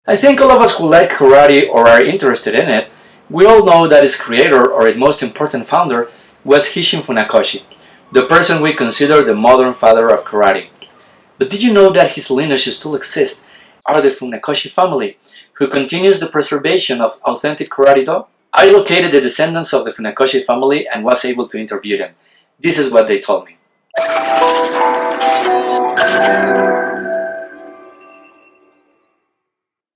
I think all of us who like karate or are interested in it, we all know that its creator or its most important founder was Kevin Funakoshi, the person we consider the modern father of karate. But did you know that his lineage still exists, are the Funakoshi family, who continues the preservation of authentic karate-do? I located the descendants of the Funakoshi family and was able to interview them. This is what they told me.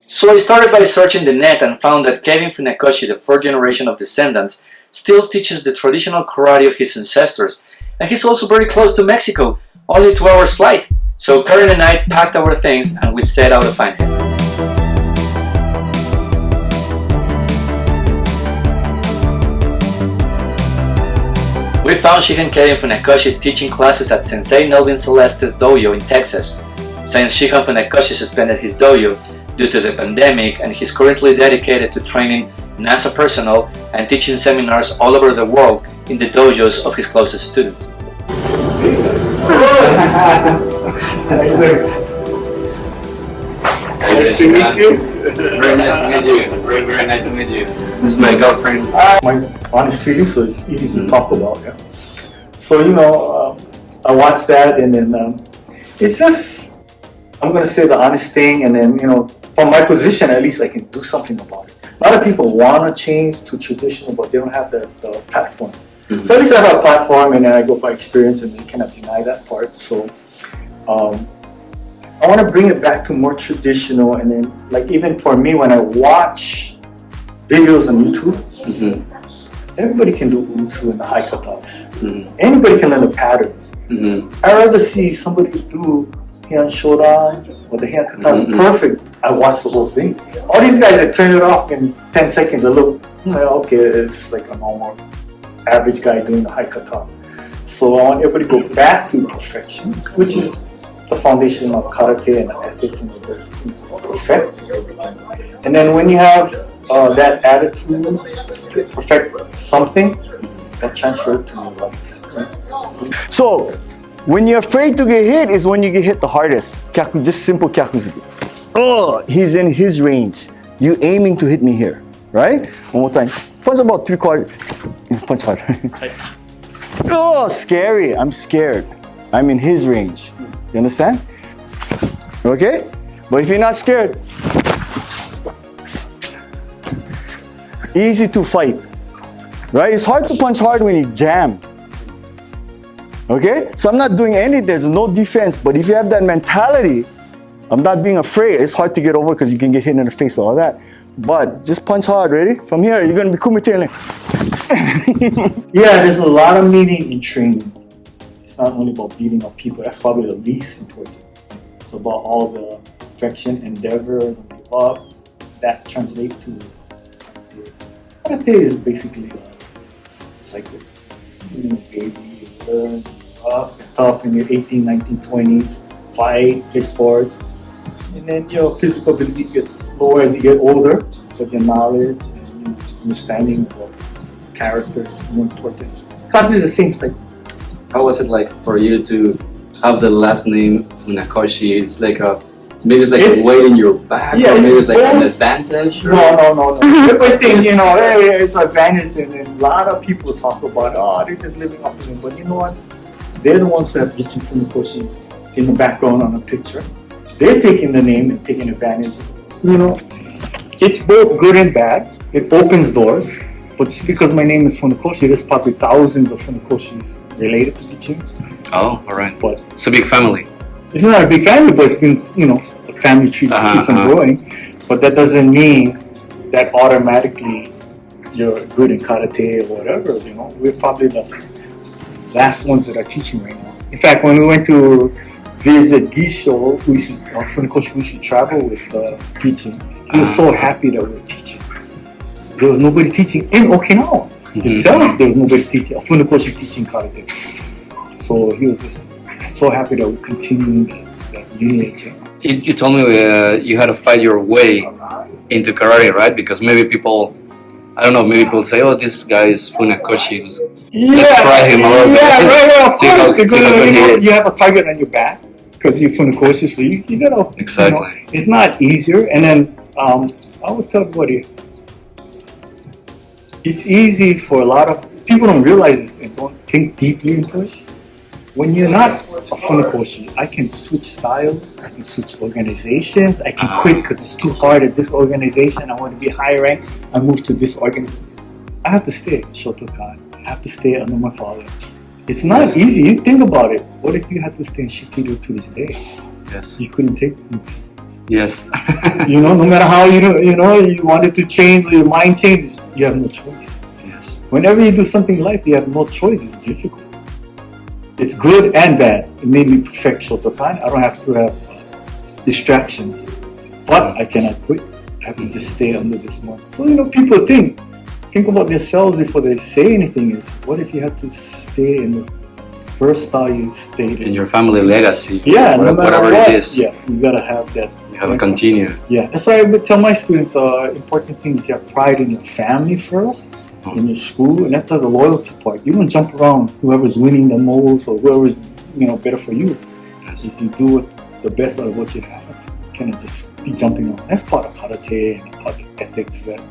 So I started by searching the net and found that Kevin Funakoshi, the fourth generation of descendants, still teaches the traditional karate of his ancestors, and he's also very close to Mexico, only 2 hours flight. So Karen and I packed our things and we set out to find him. We found Shihan Kevin Funakoshi teaching classes at Sensei Melvin Celeste's dojo in Texas. Since Shihan Funakoshi suspended his dojo due to the pandemic, and he's currently dedicated to training NASA personnel and teaching seminars all over the world in the dojos of his closest students. Nice to meet you. Very nice to meet you. Very nice to meet you. This is my girlfriend. My honest feelings, so it's easy to talk about. Yeah. So I watched that, and then it's just, I'm gonna say the honest thing, and then from my position, at least I can do something about it. A lot of people want to change to traditional, but they don't have the platform. Mm-hmm. So at least I have a platform, and then I go by experience, and they cannot deny that part. So I want to bring it back to more traditional, and then like even for me, when I watch videos on YouTube, mm-hmm. everybody can do Utsu and the high katas. Mm-hmm. Anybody can learn the patterns. Mm-hmm. I'd rather see somebody do hand shodan or the hand kata mm-hmm. perfect. I watch the whole thing. All these guys that turn it off in 10 seconds, I look, okay, it's like a normal average guy doing the high kata. So I want everybody to go back to perfection, which is the foundation of karate and the ethics and the perfect. And then when you have that attitude to perfect something, that transfers to your life. So, when you're afraid to get hit is when you get hit the hardest. Just simple kyakuzuki. Oh, he's in his range. You aiming to hit me here, right? One more time. Punch about 3/4. Punch hard. Oh, scary. I'm scared. I'm in his range. You understand? Okay? But if you're not scared, easy to fight. Right? It's hard to punch hard when you jam. Okay? So I'm not doing anything. There's no defense. But if you have that mentality, I'm not being afraid. It's hard to get over because you can get hit in the face and all that. But just punch hard. Ready? From here, you're going to be kumite. Yeah, there's a lot of meaning in training. It's not only about beating up people. That's probably the least important. It's about all the perfection, endeavor, don't give up. That translates to karate is basically it's like a baby. You learn rough and tough in your 18, 19, 20s, fight, play sports. And then your physical ability gets lower as you get older, but your knowledge and your understanding of character is more important. Karate is the same cycle. How was it like for you to have the last name Funakoshi? It's like a weight in your back, yeah, or maybe it's like an advantage? No. Everything, it's an advantage, and a lot of people talk about, they're just living up to them. But you know what? They're the ones who have Kevin Funakoshi in the background on a picture. They're taking the name and taking advantage. It's both good and bad. It opens doors. But just because my name is Funakoshi, there's probably thousands of Funakoshis related to teaching. Oh, all right. But it's a big family. It's not a big family, but it's been, the family tree just keeps on growing. But that doesn't mean that automatically you're good in karate or whatever. We're probably the last ones that are teaching right now. In fact, when we went to visit Gisho, Funakoshi, we should travel with teaching. He was so happy that we were teaching. There was nobody teaching in Okinawa itself. There was nobody teaching, Funakoshi teaching karate. So he was just so happy that we continued that lineage. You told me you had to fight your way into karate, right? Because maybe people, I don't know, maybe people say, oh, this guy is Funakoshi. Let's try him a little bit. Right, of course. You have a target on your back because you're Funakoshi, so you gotta. Exactly. It's not easier. And then I always tell everybody, it's easy for a lot of people don't realize this and don't think deeply into it. When you're not a Funakoshi, I can switch styles, I can switch organizations, I can quit because it's too hard at this organization, I want to be high rank, I move to this organization. I have to stay at Shotokan, I have to stay under my father. It's not easy, you think about it. What if you had to stay in Shitudo to this day? Yes. You couldn't take it. Yes. No matter how you wanted to change or your mind changes, you have no choice. Yes. Whenever you do something in life, you have no choice. It's difficult. It's good and bad. It made me perfect Shotokan. I don't have to have distractions, but I cannot quit. I have to just stay under this one. So people think about themselves before they say anything. Is what if you had to stay in the first style you stayed In your family legacy. Yeah, no matter whatever what, it is. yeah, you gotta have that. You have to continue. Yeah, that's why I would tell my students, important thing is you have pride in your family first, in your school, and that's the loyalty part. You don't jump around whoever's winning the most or whoever's better for you. Yes. Is you do it the best out of what you have. You cannot just be jumping around. That's part of karate and part of ethics that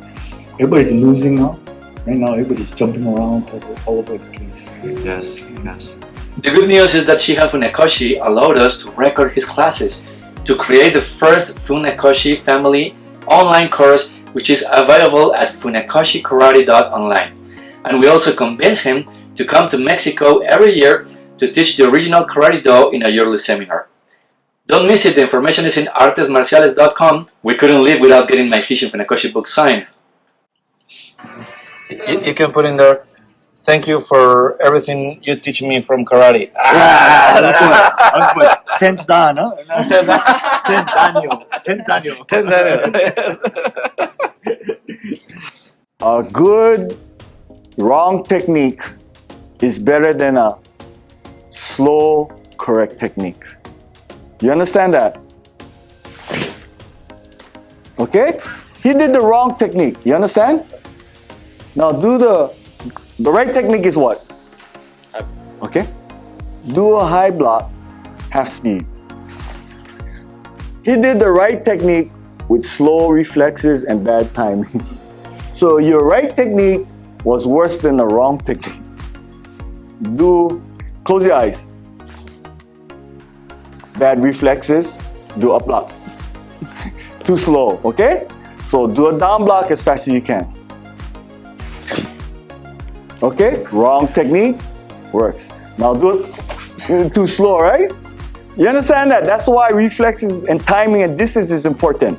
everybody's losing now. Right now, everybody's jumping around all over the place. Yes. Yes. The good news is that Shihan Funakoshi allowed us to record his classes, to create the first Funakoshi family online course, which is available at Funakoshikarate.online. And we also convinced him to come to Mexico every year to teach the original Karate Do in a yearly seminar. Don't miss it, the information is in ArtesMarciales.online. We couldn't live without getting my Hishin Funakoshi book signed. You can put in there, thank you for everything you teach me from karate. I'll put 10 dan, huh? 10 danyo. 10 danyo. 10 A good wrong technique is better than a slow correct technique. You understand that? Okay? He did the wrong technique. You understand? Now do the right technique is what? Okay? Do a high block, half speed. He did the right technique with slow reflexes and bad timing. So your right technique was worse than the wrong technique. Close your eyes. Bad reflexes, do up block. Too slow, okay? So do a down block as fast as you can. Okay, wrong technique, works. Now do it too slow, right? You understand that? That's why reflexes and timing and distance is important.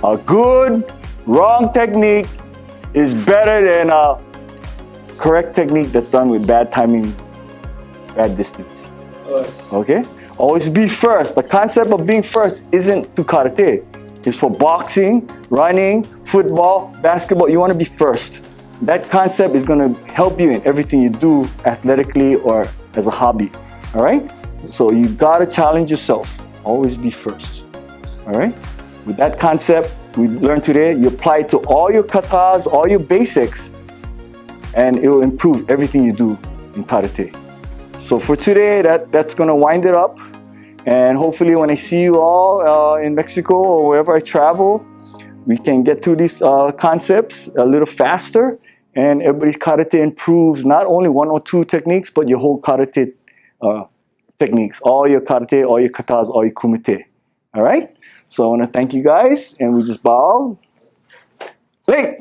A good wrong technique is better than a correct technique that's done with bad timing, bad distance. Okay? Always be first. The concept of being first isn't to karate. It's for boxing, running, football, basketball. You want to be first. That concept is going to help you in everything you do athletically or as a hobby. All right? So you got to challenge yourself. Always be first. All right? With that concept we learned today, you apply it to all your katas, all your basics, and it will improve everything you do in karate. So for today, that's going to wind it up. And hopefully when I see you all in Mexico or wherever I travel, we can get through these concepts a little faster, and everybody's karate improves not only one or two techniques, but your whole karate techniques, all your karate, all your katas, all your kumite. All right? So I want to thank you guys, and we just bow. Late.